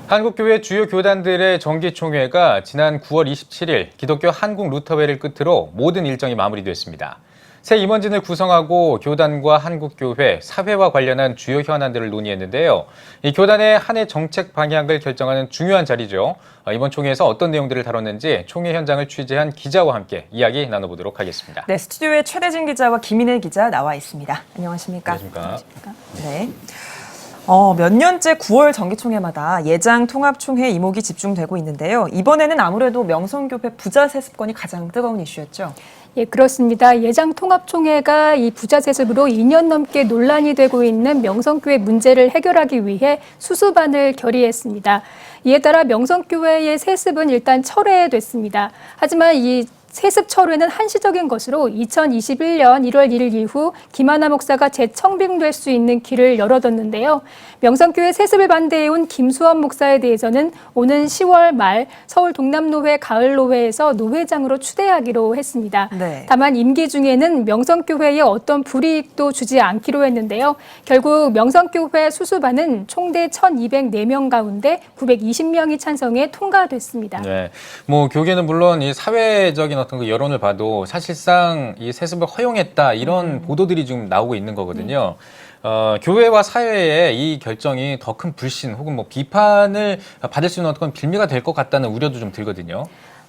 한국교회 주요 교단들의 정기총회가 지난 9월 27일 기독교 한국 루터회를 끝으로 모든 일정이 마무리됐습니다. 새 임원진을 구성하고 교단과 한국교회, 사회와 관련한 주요 현안들을 논의했는데요. 이 교단의 한 해 정책 방향을 결정하는 중요한 자리죠. 이번 총회에서 어떤 내용들을 다뤘는지 총회 현장을 취재한 기자와 함께 이야기 나눠보도록 하겠습니다. 네, 스튜디오에 최대진 기자와 김인혜 기자 나와 있습니다. 안녕하십니까? 안녕하십니까? 네. 몇 년째 9월 정기총회마다 예장 통합총회 이목이 집중되고 있는데요. 이번에는 아무래도 명성교회 부자 세습권이 가장 뜨거운 이슈였죠. 예, 그렇습니다. 예장 통합총회가 이 부자 세습으로 2년 넘게 논란이 되고 있는 명성교회 문제를 해결하기 위해 수습안을 결의했습니다. 이에 따라 명성교회의 세습은 일단 철회됐습니다. 하지만 이 세습 철회는 한시적인 것으로 2021년 1월 1일 이후 김하나 목사가 재청빙될 수 있는 길을 열어뒀는데요. 명성교회 세습을 반대해온 김수원 목사에 대해서는 오는 10월 말 서울 동남노회 가을노회에서 노회장으로 추대하기로 했습니다. 네. 다만 임기 중에는 명성교회에 어떤 불이익도 주지 않기로 했는데요. 결국 명성교회 수습안은 총대 1,204명 가운데 920명이 찬성해 통과됐습니다. 네, 교계는 물론 이 사회적인 어떤 그 여론을 봐도 사실상 이 세습을 허용했다 이런 보도들이 좀 나오고 있는 거거든요. 교회와 사회의 이 결정이 더 큰 불신 혹은 비판을 받을 수 있는 어떤 빌미가 될 것 같다는 우려도 좀 들거든요.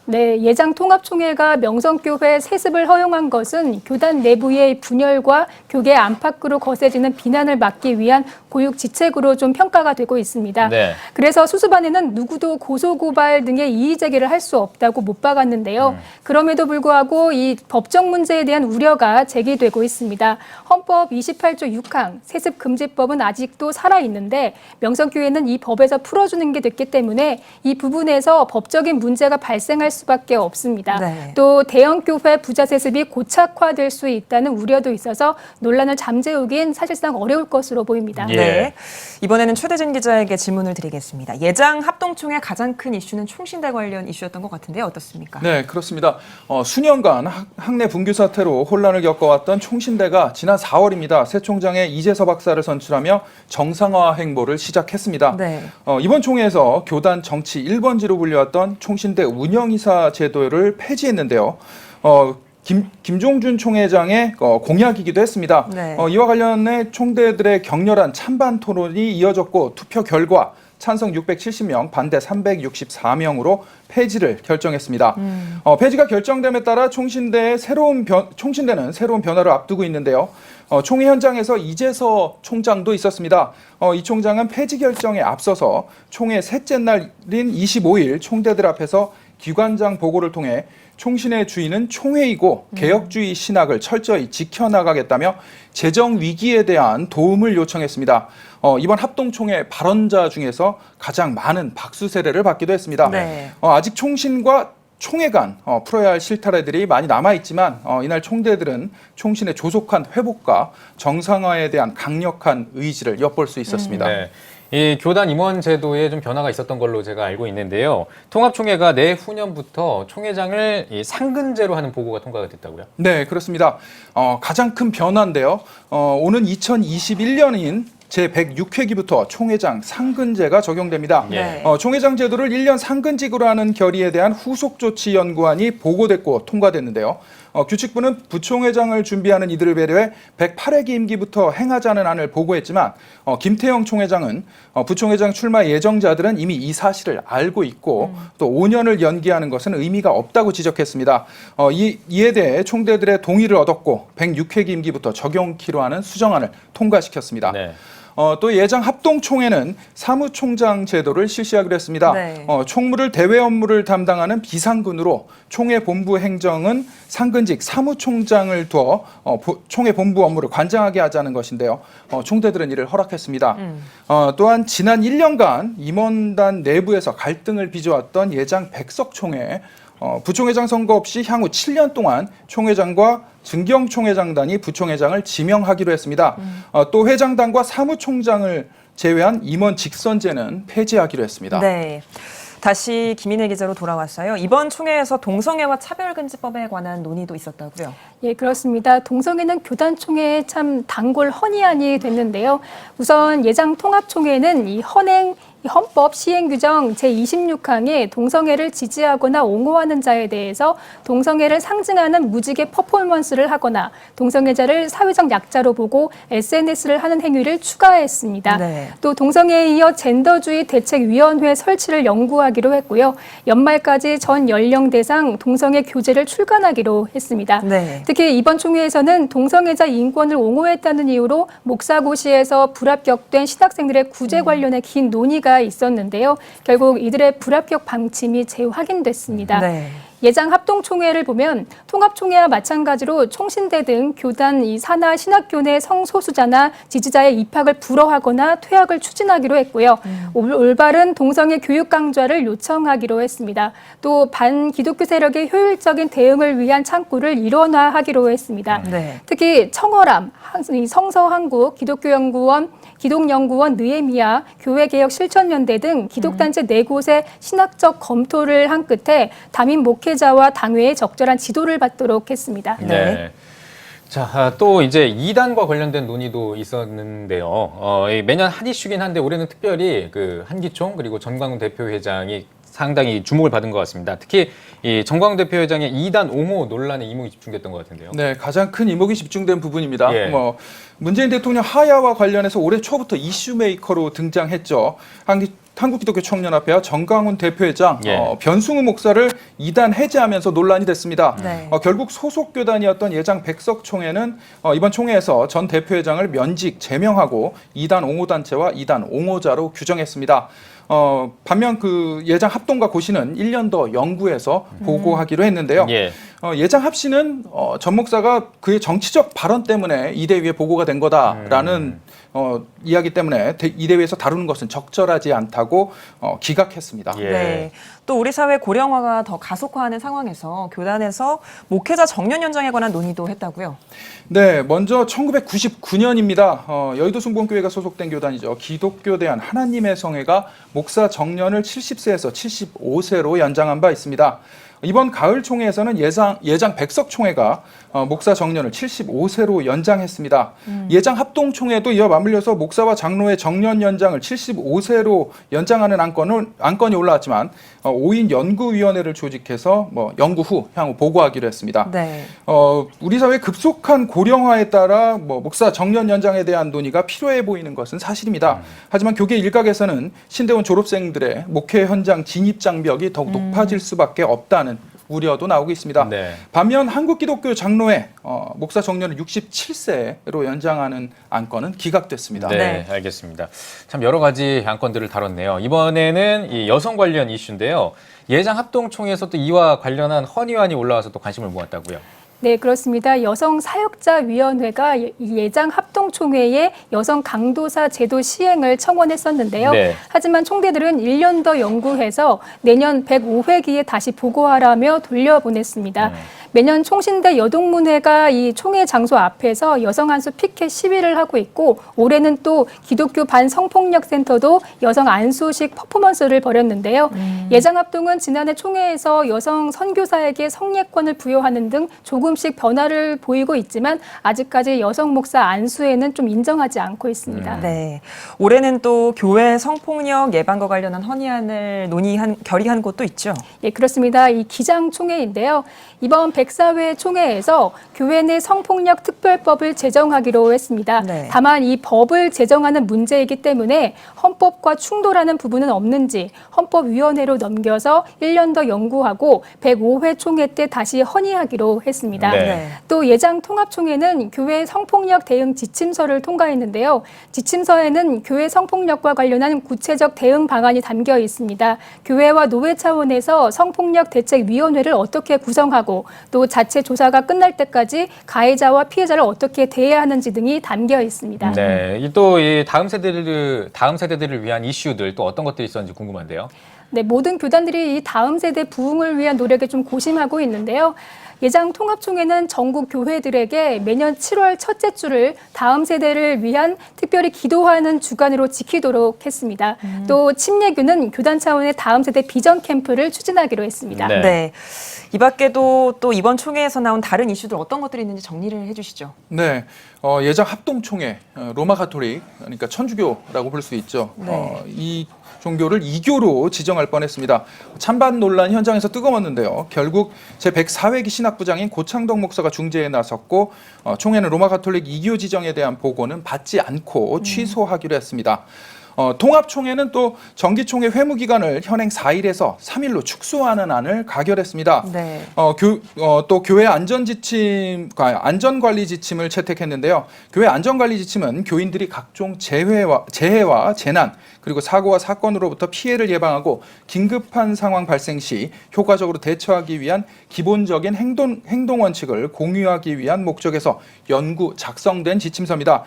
네, 예장 통합총회가 명성교회 세습을 허용한 것은 교단 내부의 분열과 교계 안팎으로 거세지는 비난을 막기 위한 고육지책으로 좀 평가가 되고 있습니다. 네. 그래서 수습안에는 누구도 고소고발 등의 이의 제기를 할 수 없다고 못 박았는데요. 그럼에도 불구하고 이 법적 문제에 대한 우려가 제기되고 있습니다. 헌법 28조 6항 세습금지법은 아직도 살아있는데 명성교회는 이 법에서 풀어주는 게 됐기 때문에 이 부분에서 법적인 문제가 발생할 수밖에 없습니다. 네. 또 대형 교회 부자 세습이 고착화될 수 있다는 우려도 있어서 논란을 잠재우긴 사실상 어려울 것으로 보입니다. 예. 네. 이번에는 최대진 기자에게 질문을 드리겠습니다. 예장 합동총회 가장 큰 이슈는 총신대 관련 이슈였던 것 같은데요. 어떻습니까? 네, 그렇습니다. 수년간 학내 분규 사태로 혼란을 겪어왔던 총신대가 지난 4월입니다. 새 총장의 이재서 박사를 선출하며 정상화 행보를 시작했습니다. 네. 이번 총회에서 교단 정치 1번지로 불려왔던 총신대 운영이사 제도를 폐지했는데요. 김종준 총회장의 공약이기도 했습니다. 네. 이와 관련해 총대들의 격렬한 찬반 토론이 이어졌고 투표 결과 찬성 670명, 반대 364명으로 폐지를 결정했습니다. 폐지가 결정됨에 따라 총신대는 새로운 변화를 앞두고 있는데요. 총회 현장에서 이재서 총장도 있었습니다. 이 총장은 폐지 결정에 앞서서 총회 셋째 날인 25일 총대들 앞에서 기관장 보고를 통해 총신의 주인은 총회이고 개혁주의 신학을 철저히 지켜나가겠다며 재정 위기에 대한 도움을 요청했습니다. 이번 합동총회 발언자 중에서 가장 많은 박수 세례를 받기도 했습니다. 네. 아직 총신과 총회 간 풀어야 할 실타래들이 많이 남아있지만 이날 총대들은 총신의 조속한 회복과 정상화에 대한 강력한 의지를 엿볼 수 있었습니다. 네. 이 교단 임원 제도에 좀 변화가 있었던 걸로 제가 알고 있는데요. 통합총회가 내후년부터 총회장을 이 상근제로 하는 보고가 통과가 됐다고요? 네, 그렇습니다. 가장 큰 변화인데요. 오는 2021년인 제106회기부터 총회장 상근제가 적용됩니다. 예. 총회장 제도를 1년 상근직으로 하는 결의에 대한 후속조치 연구안이 보고됐고 통과됐는데요. 규칙부는 부총회장을 준비하는 이들을 배려해 108회기 임기부터 행하자는 안을 보고했지만 김태형 총회장은 부총회장 출마 예정자들은 이미 이 사실을 알고 있고 또 5년을 연기하는 것은 의미가 없다고 지적했습니다. 이에 대해 총대들의 동의를 얻었고 106회기 임기부터 적용키로 하는 수정안을 통과시켰습니다. 네. 또 예장 합동총회는 사무총장 제도를 실시하기로 했습니다. 네. 총무를 대외 업무를 담당하는 비상근으로 총회 본부 행정은 상근직 사무총장을 두어 총회 본부 업무를 관장하게 하자는 것인데요. 총대들은 이를 허락했습니다. 또한 지난 1년간 임원단 내부에서 갈등을 빚어왔던 예장 백석총회 부총회장 선거 없이 향후 7년 동안 총회장과 증경총회장단이 부총회장을 지명하기로 했습니다. 또 회장단과 사무총장을 제외한 임원 직선제는 폐지하기로 했습니다. 네. 다시 김인혜 기자로 돌아왔어요. 이번 총회에서 동성애와 차별금지법에 관한 논의도 있었다고요? 예, 그렇습니다. 동성애는 교단총회에 참 단골 허니안이 됐는데요. 우선 예장 통합총회는 이 헌행 이 헌법 시행규정 제26항에 동성애를 지지하거나 옹호하는 자에 대해서 동성애를 상징하는 무직의 퍼포먼스를 하거나 동성애자를 사회적 약자로 보고 SNS를 하는 행위를 추가했습니다. 네. 또 동성애에 이어 젠더주의 대책위원회 설치를 연구하기로 했고요. 연말까지 전 연령 대상 동성애 교재를 출간하기로 했습니다. 네. 특히 이번 총회에서는 동성애자 인권을 옹호했다는 이유로 목사고시에서 불합격된 신학생들의 구제 관련해 긴 논의가 있었는데요. 결국 이들의 불합격 방침이 재확인됐습니다. 네. 예장 합동총회를 보면 통합총회와 마찬가지로 총신대 등 교단 산하 신학교 내 성소수자나 지지자의 입학을 불허하거나 퇴학을 추진하기로 했고요. 올바른 동성애 교육 강좌를 요청하기로 했습니다. 또 반기독교 세력의 효율적인 대응을 위한 창구를 일원화하기로 했습니다. 네. 특히 청어람, 성서한국, 기독교연구원, 기독연구원 느헤미야, 교회개혁실천연대 등 기독단체 4곳의 신학적 검토를 한 끝에 담임 목회자와 당회에 적절한 지도를 받도록 했습니다. 네. 자, 또 이제 이단과 관련된 논의도 있었는데요. 매년 한 이슈긴 한데 올해는 특별히 그 한기총 그리고 전광훈 대표회장이 상당히 주목을 받은 것 같습니다. 특히 이 전광훈 대표회장의 이단 옹호 논란에 이목이 집중됐던 것 같은데요. 네, 가장 큰 이목이 집중된 부분입니다. 예. 문재인 대통령 하야와 관련해서 올해 초부터 이슈 메이커로 등장했죠. 한국기독교청년합회와 전광훈 대표회장, 예. 변승우 목사를 이단 해제하면서 논란이 됐습니다. 네. 결국 소속 교단이었던 예장 백석 총회는 이번 총회에서 전 대표회장을 면직 제명하고 이단 옹호단체와 이단 옹호자로 규정했습니다. 반면 그 예장 합동과 고시는 1년 더 연구해서 보고하기로 했는데요. 예. 예장 합씨는 전 목사가 그의 정치적 발언 때문에 이대위에 보고가 된 거다라는 이야기 때문에 이대위에서 다루는 것은 적절하지 않다고 기각했습니다. 예. 네. 또 우리 사회 고령화가 더 가속화하는 상황에서 교단에서 목회자 정년 연장에 관한 논의도 했다고요? 네, 먼저 1999년입니다. 여의도 순복음교회가 소속된 교단이죠. 기독교대한 하나님의 성회가 목사 정년을 70세에서 75세로 연장한 바 있습니다. 이번 가을 총회에서는 예장 백석 총회가 목사 정년을 75세로 연장했습니다. 예장 합동 총회도 이와 맞물려서 목사와 장로의 정년 연장을 75세로 연장하는 안건이 올라왔지만 5인 연구위원회를 조직해서 연구 후 향후 보고하기로 했습니다. 네. 우리 사회 급속한 고령화에 따라 목사 정년 연장에 대한 논의가 필요해 보이는 것은 사실입니다. 하지만 교계 일각에서는 신대원 졸업생들의 목회 현장 진입 장벽이 더욱 높아질 수밖에 없다는 우려도 나오고 있습니다. 네. 반면 한국기독교 장로회 목사 정년을 67세로 연장하는 안건은 기각됐습니다. 네, 네. 알겠습니다. 참 여러 가지 안건들을 다뤘네요. 이번에는 이 여성 관련 이슈인데요. 예장 합동총회에서 또 이와 관련한 헌의안이 올라와서 또 관심을 모았다고요. 네, 그렇습니다. 여성 사역자위원회가 예장 합동총회에 여성 강도사 제도 시행을 청원했었는데요. 네. 하지만 총대들은 1년 더 연구해서 내년 105회기에 다시 보고하라며 돌려보냈습니다. 매년 총신대 여동문회가 이 총회 장소 앞에서 여성 안수 피켓 시위를 하고 있고 올해는 또 기독교 반성폭력센터도 여성 안수식 퍼포먼스를 벌였는데요. 예장합동은 지난해 총회에서 여성 선교사에게 성예권을 부여하는 등 조금씩 변화를 보이고 있지만 아직까지 여성 목사 안수에는 좀 인정하지 않고 있습니다. 네. 올해는 또 교회 성폭력 예방과 관련한 헌의안을 결의한 곳도 있죠. 예, 그렇습니다. 이 기장총회인데요. 이번 104회 총회에서 교회 내 성폭력 특별법을 제정하기로 했습니다. 네. 다만 이 법을 제정하는 문제이기 때문에 헌법과 충돌하는 부분은 없는지 헌법위원회로 넘겨서 1년 더 연구하고 105회 총회 때 다시 헌의하기로 했습니다. 네. 또 예장 통합총회는 교회 성폭력 대응 지침서를 통과했는데요. 지침서에는 교회 성폭력과 관련한 구체적 대응 방안이 담겨 있습니다. 교회와 노회 차원에서 성폭력 대책위원회를 어떻게 구성하고 또 자체 조사가 끝날 때까지 가해자와 피해자를 어떻게 대해야 하는지 등이 담겨 있습니다. 네, 또 이 다음 세대들을 위한 이슈들 또 어떤 것들이 있었는지 궁금한데요. 네, 모든 교단들이 이 다음 세대 부흥을 위한 노력에 좀 고심하고 있는데요. 예장 통합총회는 전국 교회들에게 매년 7월 첫째 주를 다음 세대를 위한 특별히 기도하는 주간으로 지키도록 했습니다. 또 침례교는 교단 차원의 다음 세대 비전 캠프를 추진하기로 했습니다. 네. 네. 이 밖에도 또 이번 총회에서 나온 다른 이슈들 어떤 것들이 있는지 정리를 해주시죠. 네, 예장 합동총회 로마 가톨릭 그러니까 천주교라고 볼 수 있죠. 네. 이 종교를 이교로 지정할 뻔했습니다. 찬반 논란 현장에서 뜨거웠는데요. 결국 제104회기 신학부장인 고창덕 목사가 중재에 나섰고 총회는 로마 가톨릭 이교 지정에 대한 보고는 받지 않고 취소하기로 했습니다. 통합총회는 또 정기총회 회무 기간을 현행 4일에서 3일로 축소하는 안을 가결했습니다. 네. 또 교회 안전관리 지침을 채택했는데요. 교회 안전관리 지침은 교인들이 각종 재해와 재난 그리고 사고와 사건으로부터 피해를 예방하고 긴급한 상황 발생 시 효과적으로 대처하기 위한 기본적인 행동 원칙을 공유하기 위한 목적에서 연구 작성된 지침서입니다.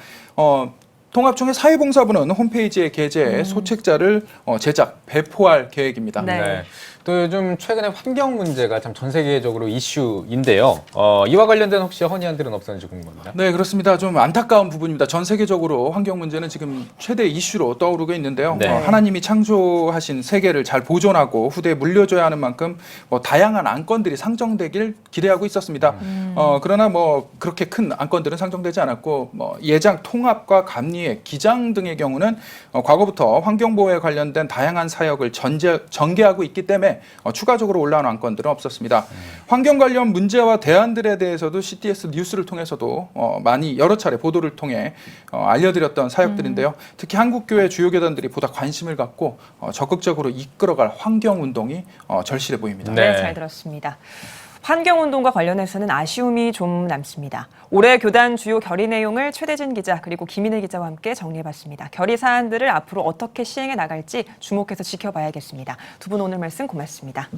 통합총회 사회봉사부는 홈페이지에 게재해 소책자를 제작, 배포할 계획입니다. 네. 또 요즘 최근에 환경 문제가 참 전 세계적으로 이슈인데요. 이와 관련된 혹시 허니한 들은 없었는지 궁금합니다. 네, 그렇습니다. 좀 안타까운 부분입니다. 전 세계적으로 환경 문제는 지금 최대 이슈로 떠오르고 있는데요. 네. 하나님이 창조하신 세계를 잘 보존하고 후대에 물려줘야 하는 만큼 다양한 안건들이 상정되길 기대하고 있었습니다. 그러나 그렇게 큰 안건들은 상정되지 않았고 예장 통합과 감리회, 기장 등의 경우는 과거부터 환경보호에 관련된 다양한 사역을 전개하고 있기 때문에 추가적으로 올라온 안건들은 없었습니다. 환경 관련 문제와 대안들에 대해서도 CTS 뉴스를 통해서도 많이 여러 차례 보도를 통해 알려드렸던 사역들인데요. 특히 한국교회 주요 교단들이 보다 관심을 갖고 적극적으로 이끌어갈 환경운동이 절실해 보입니다. 네, 잘 들었습니다. 환경운동과 관련해서는 아쉬움이 좀 남습니다. 올해 교단 주요 결의 내용을 최대진 기자 그리고 김인혜 기자와 함께 정리해봤습니다. 결의 사안들을 앞으로 어떻게 시행해 나갈지 주목해서 지켜봐야겠습니다. 두 분 오늘 말씀 고맙습니다.